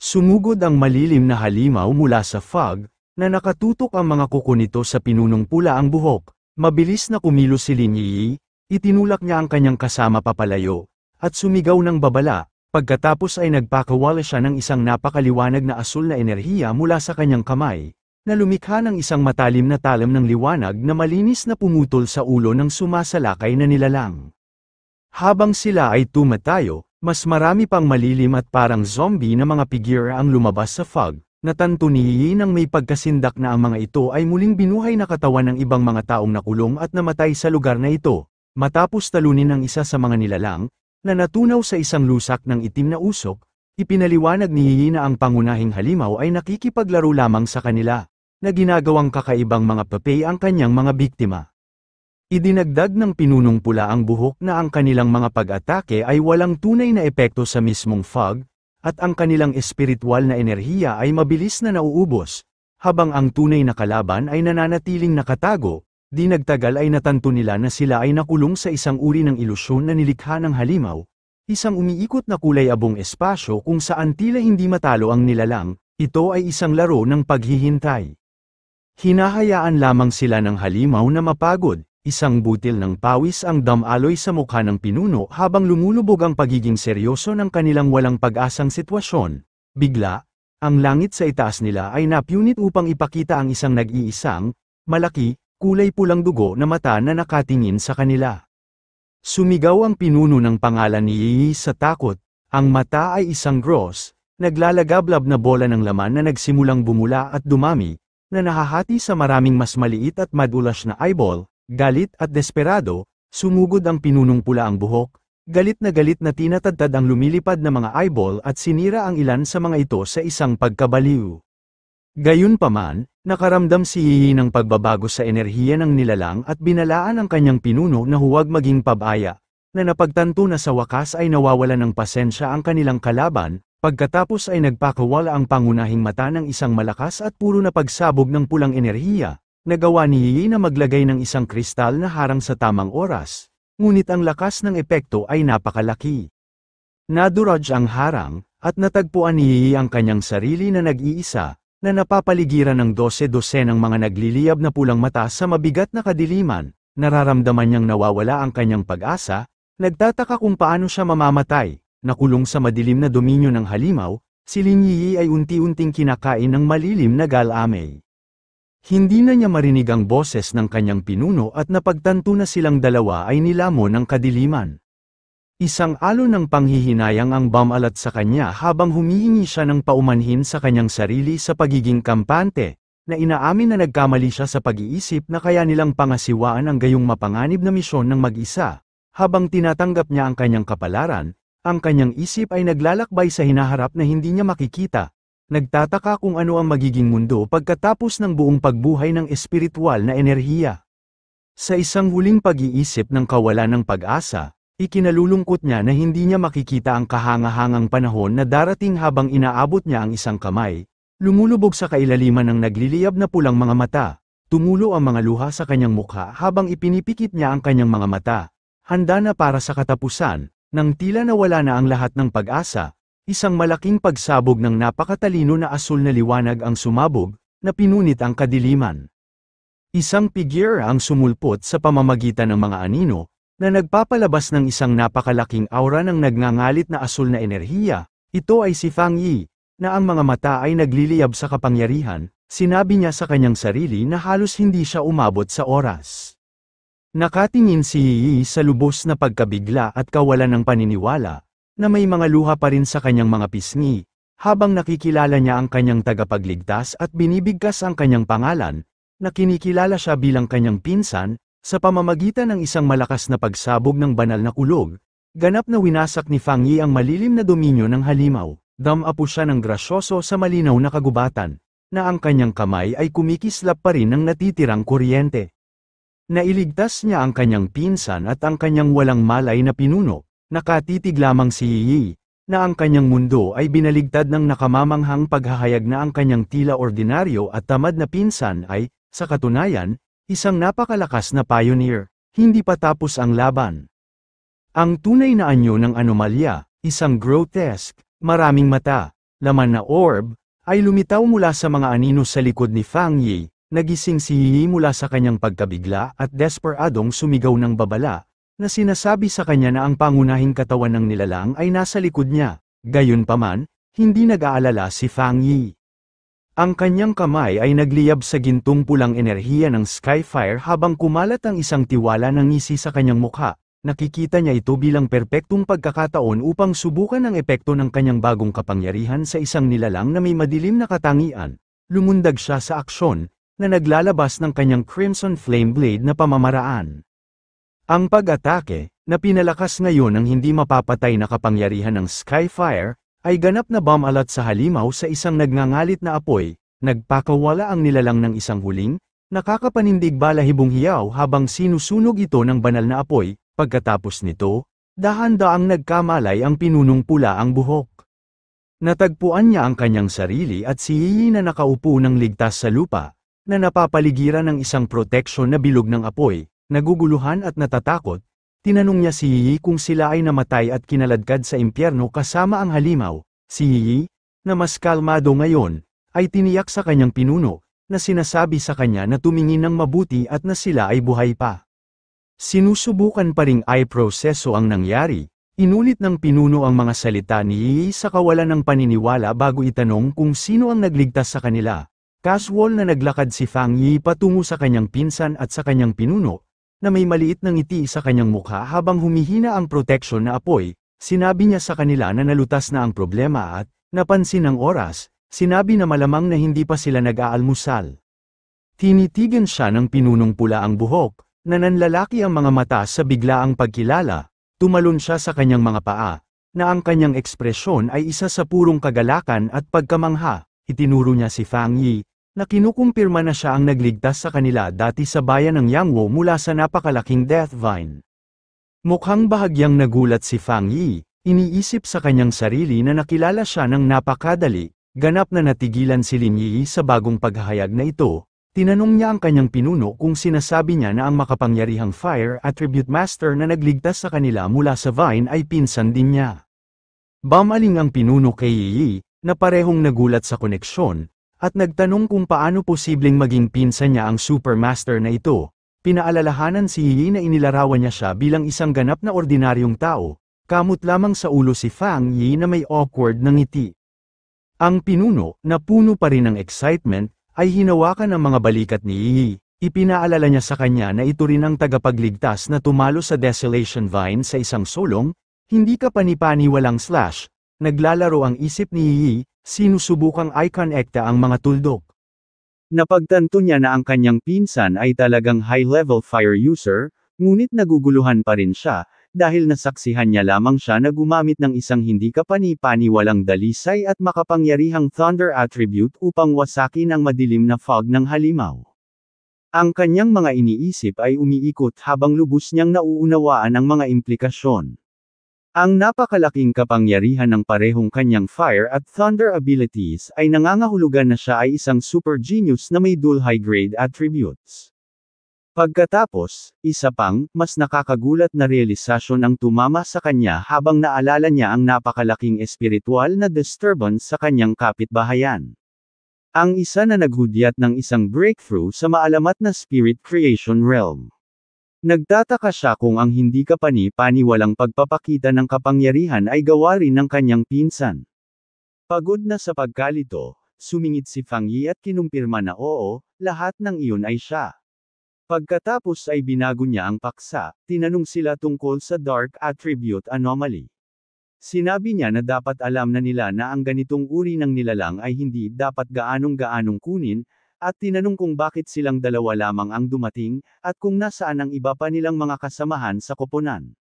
Sumugod ang malilim na halimaw mula sa fog, na nakatutok ang mga kuko nito sa pinunong pula ang buhok. Mabilis na kumilos si Lin Yi, itinulak niya ang kanyang kasama papalayo, at sumigaw ng babala, pagkatapos ay nagpakawala siya ng isang napakaliwanag na asul na enerhiya mula sa kanyang kamay, na lumikha ng isang matalim na talam ng liwanag na malinis na pumutol sa ulo ng sumasalakay na nilalang. Habang sila ay tumatayo, mas marami pang malilim at parang zombie na mga figure ang lumabas sa fog. Natanto ni Yi nang may pagkasindak na ang mga ito ay muling binuhay na katawan ng ibang mga taong nakulong at namatay sa lugar na ito, matapos talunin ng isa sa mga nilalang, na natunaw sa isang lusak ng itim na usok. Ipinaliwanag ni Yi na ang pangunahing halimaw ay nakikipaglaro lamang sa kanila, na ginagawang kakaibang mga papel ang kanyang mga biktima. Idinagdag ng pinunong pula ang buhok na ang kanilang mga pag-atake ay walang tunay na epekto sa mismong fog, at ang kanilang espiritual na enerhiya ay mabilis na nauubos, habang ang tunay na kalaban ay nananatiling nakatago. Di nagtagal ay natanto nila na sila ay nakulong sa isang uri ng ilusyon na nilikha ng halimaw, isang umiikot na kulay abong espasyo kung saan tila hindi matalo ang nilalang. Ito ay isang laro ng paghihintay. Hinahayaan lamang sila ng halimaw na mapagod. Isang butil ng pawis ang damaloy sa mukha ng pinuno habang lumulubog ang pagiging seryoso ng kanilang walang pag-asang sitwasyon. Bigla, ang langit sa itaas nila ay napunit upang ipakita ang isang nag-iisang, malaki, kulay pulang dugo na mata na nakatingin sa kanila. Sumigaw ang pinuno ng pangalan ni Yi sa takot. Ang mata ay isang gross, naglalagablab na bola ng laman na nagsimulang bumula at dumami, na nahahati sa maraming mas maliit at madulas na eyeball. Galit at desperado, sumugod ang pinunong pula ang buhok, galit na tinatadtad ang lumilipad na mga eyeball at sinira ang ilan sa mga ito sa isang pagkabaliw. Gayunpaman, nakaramdam si Yi ng pagbabago sa enerhiya ng nilalang at binalaan ang kanyang pinuno na huwag maging pabaya, na napagtanto na sa wakas ay nawawala ng pasensya ang kanilang kalaban, pagkatapos ay nagpakawala ang pangunahing mata ng isang malakas at puro na pagsabog ng pulang enerhiya. Nagawa ni Yi na maglagay ng isang kristal na harang sa tamang oras, ngunit ang lakas ng epekto ay napakalaki. Naduraj ang harang, at natagpuan ni Yi ang kanyang sarili na nag-iisa, na napapaligiran ng 12 ng mga nagliliyab na pulang mata sa mabigat na kadiliman. Nararamdaman niyang nawawala ang kanyang pag-asa, nagtataka kung paano siya mamamatay. Nakulong sa madilim na dominyo ng halimaw, si Lin Yi ay unti-unting kinakain ng malilim na galamay. Hindi na niya marinig ang boses ng kanyang pinuno at napagtanto na silang dalawa ay nilamon ng kadiliman. Isang alon ng panghihinayang ang bumalat sa kanya habang humihingi siya ng paumanhin sa kanyang sarili sa pagiging kampante, na inaamin na nagkamali siya sa pag-iisip na kaya nilang pangasiwaan ang gayong mapanganib na misyon ng mag-isa. Habang tinatanggap niya ang kanyang kapalaran, ang kanyang isip ay naglalakbay sa hinaharap na hindi niya makikita. Nagtataka kung ano ang magiging mundo pagkatapos ng buong pagbuhay ng espiritual na enerhiya. Sa isang huling pag-iisip ng kawalan ng pag-asa, ikinalulungkot niya na hindi niya makikita ang kahangahangang panahon na darating habang inaabot niya ang isang kamay, lumulubog sa kailaliman ng nagliliyab na pulang mga mata, tumulo ang mga luha sa kanyang mukha habang ipinipikit niya ang kanyang mga mata, handa na para sa katapusan, nang tila nawala na ang lahat ng pag-asa. Isang malaking pagsabog ng napakatalino na asul na liwanag ang sumabog, na pinunit ang kadiliman. Isang figure ang sumulpot sa pamamagitan ng mga anino, na nagpapalabas ng isang napakalaking aura ng nagngangalit na asul na enerhiya. Ito ay si Fang Yi, na ang mga mata ay nagliliyab sa kapangyarihan. Sinabi niya sa kanyang sarili na halos hindi siya umabot sa oras. Nakatingin si Yi sa lubos na pagkabigla at kawalan ng paniniwala, na may mga luha pa rin sa kanyang mga pisngi, habang nakikilala niya ang kanyang tagapagligtas at binibigkas ang kanyang pangalan, na kinikilala siya bilang kanyang pinsan, sa pamamagitan ng isang malakas na pagsabog ng banal na kulog. Ganap na winasak ni Fang Yi ang malilim na dominyo ng halimaw. Damapo siya ng grasyoso sa malinaw na kagubatan, na ang kanyang kamay ay kumikislap pa rin ng natitirang kuryente. Nailigtas niya ang kanyang pinsan at ang kanyang walang malay na pinuno. Nakatitig lamang si Yi, na ang kanyang mundo ay binaligtad ng nakamamanghang paghahayag na ang kanyang tila ordinaryo at tamad na pinsan ay, sa katunayan, isang napakalakas na pioneer. Hindi pa tapos ang laban. Ang tunay na anyo ng anomalya, isang grotesque, maraming mata, laman na orb, ay lumitaw mula sa mga anino sa likod ni Fang Yi. Nagising si Yi mula sa kanyang pagkabigla at desperadong sumigaw ng babala, na sinasabi sa kanya na ang pangunahing katawan ng nilalang ay nasa likod niya. Gayunpaman, hindi nag-aalala si Fang Yi. Ang kanyang kamay ay nagliyab sa gintong pulang enerhiya ng Skyfire habang kumalat ang isang tiwala ng ngisi sa kanyang mukha. Nakikita niya ito bilang perpektong pagkakataon upang subukan ang epekto ng kanyang bagong kapangyarihan sa isang nilalang na may madilim na katangian. Lumundag siya sa aksyon, na naglalabas ng kanyang Crimson Flame Blade na pamamaraan. Ang pag-atake, na pinalakas ngayon ng hindi mapapatay na kapangyarihan ng Skyfire, ay ganap na bumalat sa halimaw sa isang nagngangalit na apoy. Nagpakawala ang nilalang ng isang huling, nakakapanindig balahibong hiyaw habang sinusunog ito ng banal na apoy. Pagkatapos nito, dahan-daang nagkamalay ang pinunong pula ang buhok. Natagpuan niya ang kanyang sarili at si Yi na nakaupo ng ligtas sa lupa, na napapaligiran ng isang proteksyon na bilog ng apoy. Naguguluhan at natatakot, tinanong niya si Yi kung sila ay namatay at kinaladkad sa impyerno kasama ang halimaw. Si Yi, na mas kalmado ngayon, ay tiniyak sa kanyang pinuno, na sinasabi sa kanya na tumingin ng mabuti at na sila ay buhay pa. Sinusubukan pa ring i-proseso ang nangyari. Inulit ng pinuno ang mga salita ni Yi sa kawalan ng paniniwala bago itanong kung sino ang nagligtas sa kanila. Casual na naglakad si Fang Yi patungo sa kanyang pinsan at sa kanyang pinuno, na may maliit na ngiti sa kanyang mukha habang humihina ang proteksyon na apoy. Sinabi niya sa kanila na nalutas na ang problema at, napansin ng oras, sinabi na malamang na hindi pa sila nag-aalmusal. Tinitigan siya ng pinunong pula ang buhok, na nanlalaki ang mga mata sa biglaang pagkilala. Tumalon siya sa kanyang mga paa, na ang kanyang ekspresyon ay isa sa purong kagalakan at pagkamangha. Itinuro niya si Fang Yi, na kinukumpirma na siya ang nagligtas sa kanila dati sa bayan ng Yangwo mula sa napakalaking Death Vine. Mukhang bahagyang nagulat si Fang Yi, iniisip sa kanyang sarili na nakilala siya ng napakadali. Ganap na natigilan si Lin Yi sa bagong paghahayag na ito. Tinanong niya ang kanyang pinuno kung sinasabi niya na ang makapangyarihang Fire Attribute Master na nagligtas sa kanila mula sa Vine ay pinsan din niya. Bumaling ang pinuno kay Yi, na parehong nagulat sa koneksyon, at nagtanong kung paano posibleng maging pinsan niya ang Supermaster na ito. Pinaalalahanan si Yi na inilarawan niya siya bilang isang ganap na ordinaryong tao. Kamot lamang sa ulo si Fang Yi na may awkward na ngiti. Ang pinuno, na puno pa rin ng excitement, ay hinawakan ang mga balikat ni Yi. Ipinaalala niya sa kanya na ito rin ang tagapagligtas na tumalo sa Desolation Vine sa isang sulong. Hindi ka panipani walang slash. Naglalaro ang isip ni Yi, sinusubukang i-connecta ang mga tuldok. Napagtanto niya na ang kanyang pinsan ay talagang high-level fire user, ngunit naguguluhan pa rin siya, dahil nasaksihan niya lamang siya na gumamit ng isang hindi kapani-pani walang dalisay at makapangyarihang thunder attribute upang wasakin ang madilim na fog ng halimaw. Ang kanyang mga iniisip ay umiikot habang lubos niyang nauunawaan ang mga implikasyon. Ang napakalaking kapangyarihan ng parehong kanyang fire at thunder abilities ay nangangahulugan na siya ay isang super genius na may dual high-grade attributes. Pagkatapos, isa pang, mas nakakagulat na realisasyon ang tumama sa kanya habang naalala niya ang napakalaking espiritual na disturbance sa kanyang kapitbahayan. Ang isa na naghudyat ng isang breakthrough sa maalamat na spirit creation realm. Nagtataka siya kung ang hindi kapani-pani walang pagpapakita ng kapangyarihan ay gawa rin ng kanyang pinsan. Pagod na sa pagkalito, sumingit si Fang Yi at kinumpirma na oo, lahat ng iyon ay siya. Pagkatapos ay binago niya ang paksa, tinanong sila tungkol sa Dark Attribute Anomaly. Sinabi niya na dapat alam na nila na ang ganitong uri ng nilalang ay hindi dapat gaanong-gaanong kunin, at tinanong kung bakit silang dalawa lamang ang dumating, at kung nasaan ang iba pa nilang mga kasamahan sa koponan.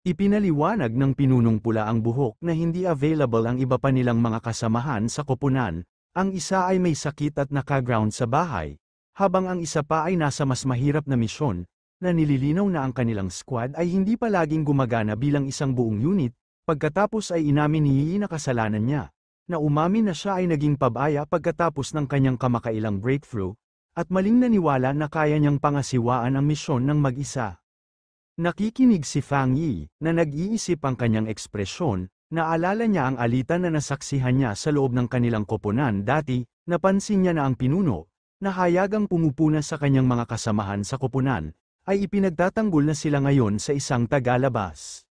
Ipinaliwanag ng pinunong pula ang buhok na hindi available ang iba pa nilang mga kasamahan sa koponan. Ang isa ay may sakit at nakaground sa bahay, habang ang isa pa ay nasa mas mahirap na misyon, na nililinaw na ang kanilang squad ay hindi pa laging gumagana bilang isang buong unit. Pagkatapos ay inamin ni Yi na kasalanan niya, na umamin na siya ay naging pabaya pagkatapos ng kanyang kamakailang breakthrough, at maling naniwala na kaya niyang pangasiwaan ang misyon ng mag-isa. Nakikinig si Fang Yi, na nag-iisip ang kanyang ekspresyon, Naalala niya ang alitan na nasaksihan niya sa loob ng kanilang koponan dati, napansin niya na ang pinuno, na hayagang pumupuna sa kanyang mga kasamahan sa koponan, ay ipinagtatanggol na sila ngayon sa isang tagalabas.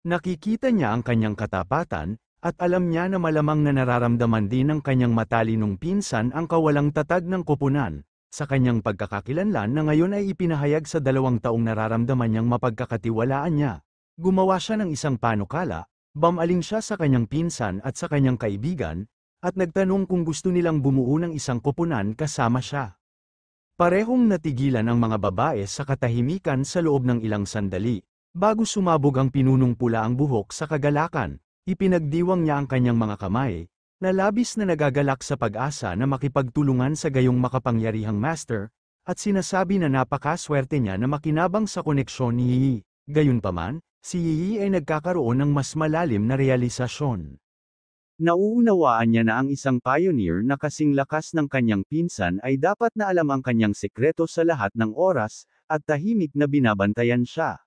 Nakikita niya ang kanyang katapatan, at alam niya na malamang na nararamdaman din ng kanyang matalinong pinsan ang kawalang tatag ng koponan, sa kanyang pagkakakilanlan na ngayon ay ipinahayag sa 2 taong nararamdaman niyang mapagkakatiwalaan niya. Gumawa siya ng isang panukala, bumaling siya sa kanyang pinsan at sa kanyang kaibigan, at nagtanong kung gusto nilang bumuo ng isang koponan kasama siya. Parehong natigilan ang mga babae sa katahimikan sa loob ng ilang sandali, bago sumabog ang pinunong pula ang buhok sa kagalakan. Ipinagdiwang niya ang kanyang mga kamay, na labis na nagagalak sa pag-asa na makipagtulungan sa gayong makapangyarihang master, at sinasabi na napakaswerte niya na makinabang sa koneksyon ni Yi. Gayunpaman, si Yi ay nagkakaroon ng mas malalim na realisasyon. Nauunawaan niya na ang isang pioneer na kasing lakas ng kanyang pinsan ay dapat na alam ang kanyang sekreto sa lahat ng oras, at tahimik na binabantayan siya.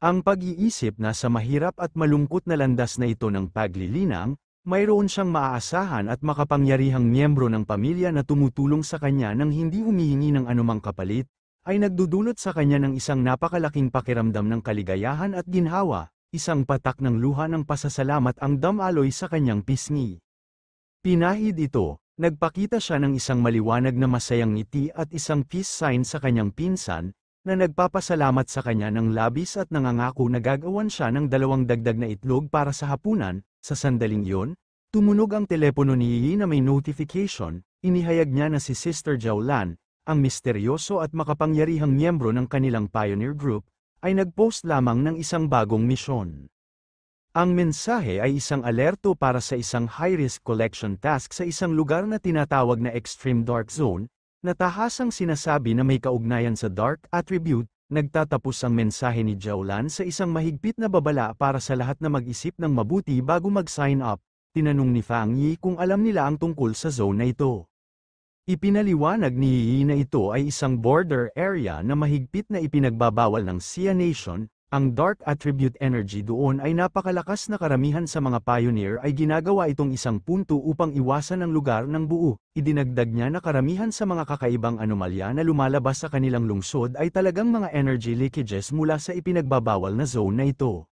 Ang pag-iisip na sa mahirap at malungkot na landas na ito ng paglilinang, mayroon siyang maaasahan at makapangyarihang miyembro ng pamilya na tumutulong sa kanya nang hindi humihingi ng anumang kapalit, ay nagdudulot sa kanya ng isang napakalaking pakiramdam ng kaligayahan at ginhawa, isang patak ng luha ng pasasalamat ang damaloy sa kanyang pisngi. Pinahid ito, nagpakita siya ng isang maliwanag na masayang ngiti at isang peace sign sa kanyang pinsan, na nagpapasalamat sa kanya ng labis at nangangako na gagawan siya ng 2 dagdag na itlog para sa hapunan. Sa sandaling iyon, tumunog ang telepono ni Yi na may notification, inihayag niya na si Sister Jiaolan, ang misteryoso at makapangyarihang miyembro ng kanilang pioneer group, ay nag-post lamang ng isang bagong misyon. Ang mensahe ay isang alerto para sa isang high-risk collection task sa isang lugar na tinatawag na Extreme Dark Zone, na tahasang sinasabi na may kaugnayan sa Dark Attribute. Nagtatapos ang mensahe ni Jiaolan sa isang mahigpit na babala para sa lahat na mag-isip ng mabuti bago mag-sign up. Tinanong ni Fang Yi kung alam nila ang tungkol sa zone na ito. Ipinaliwanag ni Yi na ito ay isang border area na mahigpit na ipinagbabawal ng Xia Nation. Ang Dark Attribute Energy doon ay napakalakas na karamihan sa mga pioneer ay ginagawa itong isang punto upang iwasan ang lugar ng buo. Idinagdag niya na karamihan sa mga kakaibang anomalya na lumalabas sa kanilang lungsod ay talagang mga energy leakages mula sa ipinagbabawal na zone na ito.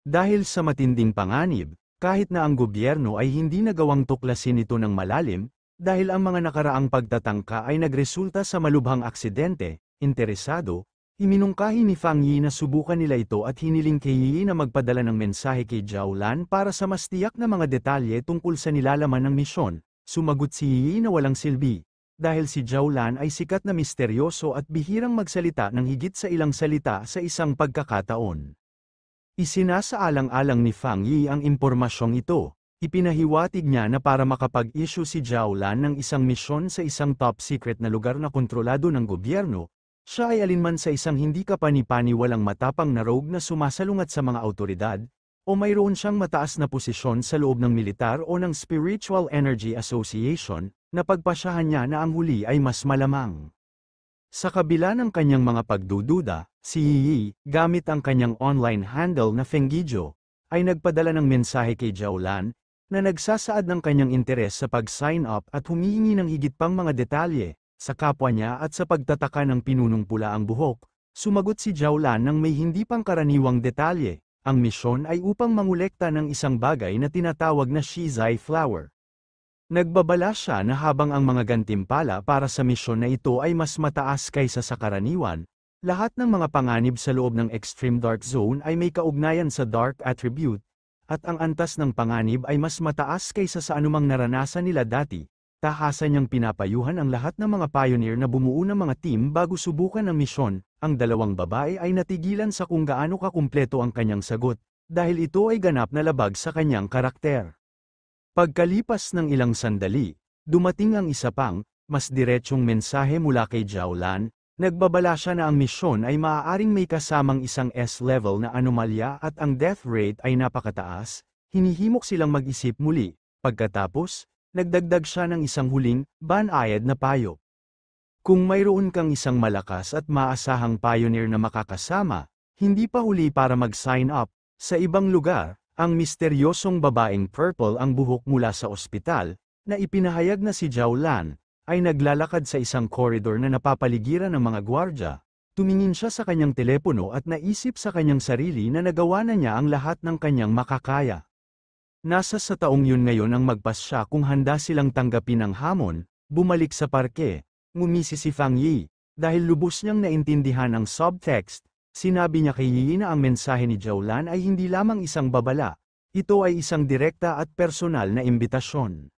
Dahil sa matinding panganib, kahit na ang gobyerno ay hindi nagawang tuklasin ito ng malalim, dahil ang mga nakaraang pagtatangka ay nagresulta sa malubhang aksidente, interesado, iminungkahi ni Fang Yi na subukan nila ito at hiniling kay Yi na magpadala ng mensahe kay Jiaolan para sa mas tiyak na mga detalye tungkol sa nilalaman ng misyon. Sumagot si Yi na walang silbi, dahil si Jiaolan ay sikat na misteryoso at bihirang magsalita ng higit sa ilang salita sa isang pagkakataon. Isinasaalang-alang ni Fang Yi ang impormasyong ito. Ipinahiwatig niya na para makapag-issue si Jiaolan ng isang misyon sa isang top-secret na lugar na kontrolado ng gobyerno, siya ay alinman sa isang hindi kapani-paniwalang matapang na rogue na sumasalungat sa mga awtoridad, o mayroon siyang mataas na posisyon sa loob ng militar o ng Spiritual Energy Association, na pagpasyahan niya na ang huli ay mas malamang. Sa kabila ng kanyang mga pagdududa, si Yi, gamit ang kanyang online handle na Fenggijo, ay nagpadala ng mensahe kay Jiaolan, na nagsasaad ng kanyang interes sa pag-sign up at humihingi ng higit pang mga detalye. Sa kapwa niya at sa pagtataka ng pinunong pula ang buhok, sumagot si Jiaolan ng may hindi pang karaniwang detalye. Ang misyon ay upang mangolekta ng isang bagay na tinatawag na Shizai Flower. Nagbabala siya na habang ang mga gantimpala para sa misyon na ito ay mas mataas kaysa sa karaniwan, lahat ng mga panganib sa loob ng Extreme Dark Zone ay may kaugnayan sa Dark Attribute, at ang antas ng panganib ay mas mataas kaysa sa anumang naranasan nila dati. Tahasan niyang pinapayuhan ang lahat ng mga pioneer na bumuo ng mga team bago subukan ang misyon. Ang 2 babae ay natigilan sa kung gaano kakumpleto ang kanyang sagot, dahil ito ay ganap na labag sa kanyang karakter. Pagkalipas ng ilang sandali, dumating ang isa pang, mas diretsyong mensahe mula kay Jiaolan. Nagbabala siya na ang misyon ay maaaring may kasamang isang S-level na anomalya at ang death rate ay napakataas. Hinihimok silang mag-isip muli. Pagkatapos, nagdagdag siya ng isang huling, banayad na payo. Kung mayroon kang isang malakas at maasahang pioneer na makakasama, hindi pa huli para mag-sign up. Sa ibang lugar, Ang misteryosong babaeng purple ang buhok mula sa ospital, na ipinahayag na si Zhao Lan, ay naglalakad sa isang koridor na napapaligiran ng mga gwardya. Tumingin siya sa kanyang telepono at naisip sa kanyang sarili na nagawa na niya ang lahat ng kanyang makakaya. Nasa sa taong yun ngayon ang magpasya kung handa silang tanggapin ang hamon, bumalik sa parke, ngumisi si Fang Yi. Dahil lubos niyang naintindihan ang subtext, sinabi niya kay Yi na ang mensahe ni Zhao Lan ay hindi lamang isang babala, ito ay isang direkta at personal na imbitasyon.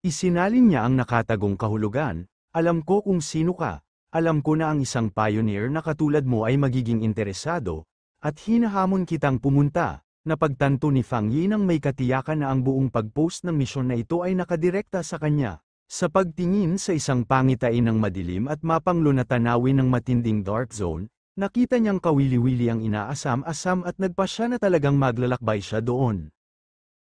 Isinalin niya ang nakatagong kahulugan, alam ko kung sino ka, alam ko na ang isang pioneer na katulad mo ay magiging interesado, at hinahamon kitang pumunta. Napagtanto ni Fang Yi nang may katiyakan na ang buong pag-post ng misyon na ito ay nakadirekta sa kanya. Sa pagtingin sa isang pangitain ng madilim at mapanglo na tanawin ng matinding dark zone, nakita niyang kawili-wili ang inaasam-asam at nagpasya na talagang maglalakbay siya doon.